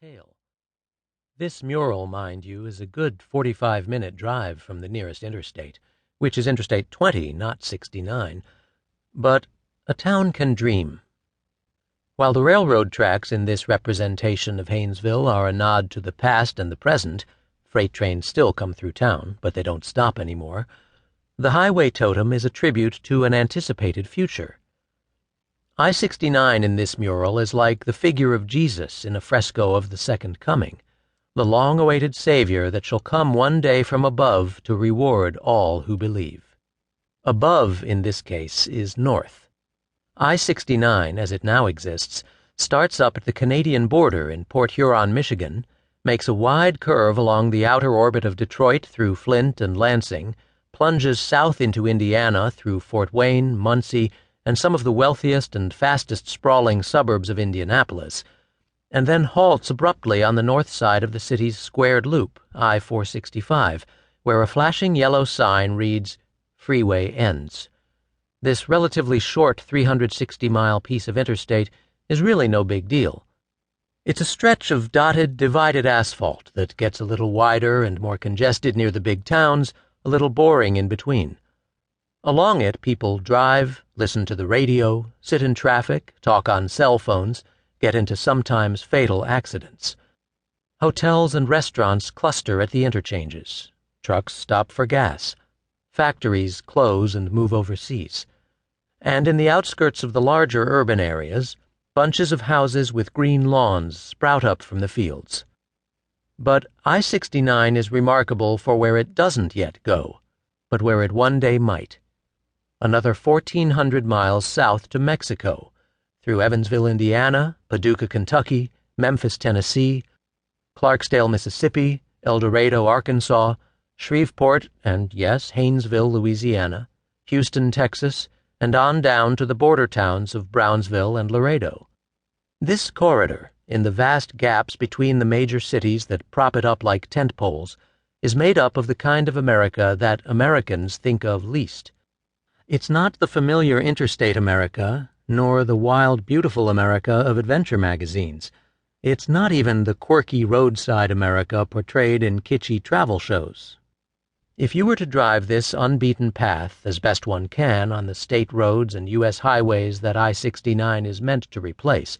tale. This mural, mind you, is a good 45-minute drive from the nearest interstate, which is Interstate 20, not 69. But a town can dream. While the railroad tracks in this representation of Haynesville are a nod to the past and the present, freight trains still come through town, but they don't stop anymore, the highway totem is a tribute to an anticipated future. I-69 in this mural is like the figure of Jesus in a fresco of the Second Coming, the long-awaited Savior that shall come one day from above to reward all who believe. Above, in this case, is north. I-69, as it now exists, starts up at the Canadian border in Port Huron, Michigan, makes a wide curve along the outer orbit of Detroit through Flint and Lansing, plunges south into Indiana through Fort Wayne, Muncie, and some of the wealthiest and fastest sprawling suburbs of Indianapolis, and then halts abruptly on the north side of the city's squared loop, I-465, where a flashing yellow sign reads, "Freeway Ends." This relatively short 360-mile piece of interstate is really no big deal. It's a stretch of dotted, divided asphalt that gets a little wider and more congested near the big towns, a little boring in between. Along it, people drive, listen to the radio, sit in traffic, talk on cell phones, get into sometimes fatal accidents. Hotels and restaurants cluster at the interchanges. Trucks stop for gas. Factories close and move overseas. And in the outskirts of the larger urban areas, bunches of houses with green lawns sprout up from the fields. But I-69 is remarkable for where it doesn't yet go, but where it one day might. Another 1,400 miles south to Mexico, through Evansville, Indiana, Paducah, Kentucky, Memphis, Tennessee, Clarksdale, Mississippi, El Dorado, Arkansas, Shreveport, and yes, Haynesville, Louisiana, Houston, Texas, and on down to the border towns of Brownsville and Laredo. This corridor, in the vast gaps between the major cities that prop it up like tent poles, is made up of the kind of America that Americans think of least. It's not the familiar interstate America, nor the wild, beautiful America of adventure magazines. It's not even the quirky roadside America portrayed in kitschy travel shows. If you were to drive this unbeaten path as best one can on the state roads and U.S. highways that I-69 is meant to replace,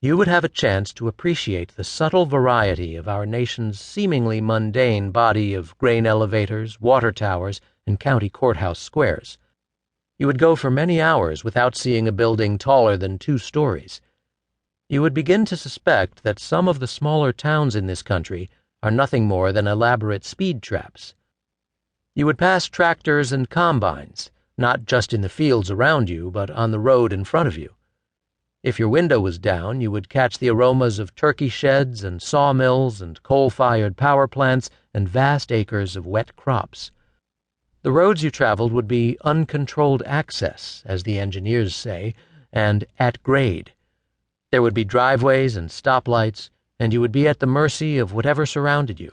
you would have a chance to appreciate the subtle variety of our nation's seemingly mundane body of grain elevators, water towers, and county courthouse squares. You would go for many hours without seeing a building taller than 2 stories. You would begin to suspect that some of the smaller towns in this country are nothing more than elaborate speed traps. You would pass tractors and combines, not just in the fields around you, but on the road in front of you. If your window was down, you would catch the aromas of turkey sheds and sawmills and coal-fired power plants and vast acres of wet crops. The roads you traveled would be uncontrolled access, as the engineers say, and at grade. There would be driveways and stoplights, and you would be at the mercy of whatever surrounded you.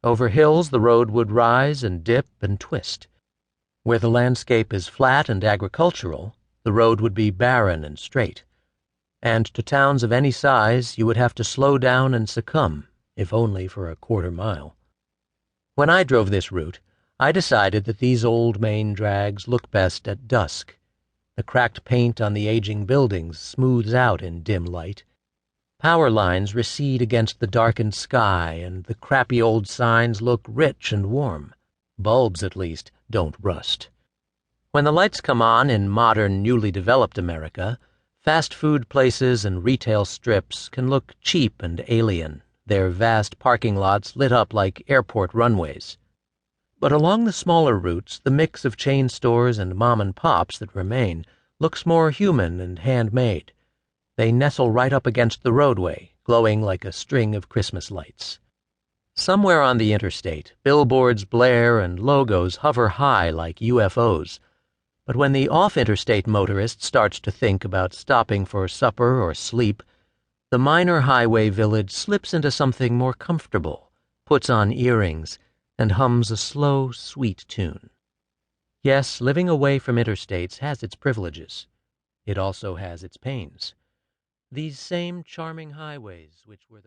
Over hills the road would rise and dip and twist. Where the landscape is flat and agricultural, the road would be barren and straight. And to towns of any size you would have to slow down and succumb, if only for a quarter mile. When I drove this route, I decided that these old main drags look best at dusk. The cracked paint on the aging buildings smooths out in dim light. Power lines recede against the darkened sky, and the crappy old signs look rich and warm. Bulbs, at least, don't rust. When the lights come on in modern, newly developed America, fast food places and retail strips can look cheap and alien, their vast parking lots lit up like airport runways. But along the smaller routes, the mix of chain stores and mom-and-pops that remain looks more human and handmade. They nestle right up against the roadway, glowing like a string of Christmas lights. Somewhere on the interstate, billboards blare and logos hover high like UFOs. But when the off-interstate motorist starts to think about stopping for supper or sleep, the minor highway village slips into something more comfortable, puts on earrings, and hums a slow, sweet tune. Yes, living away from interstates has its privileges. It also has its pains. These same charming highways, which were the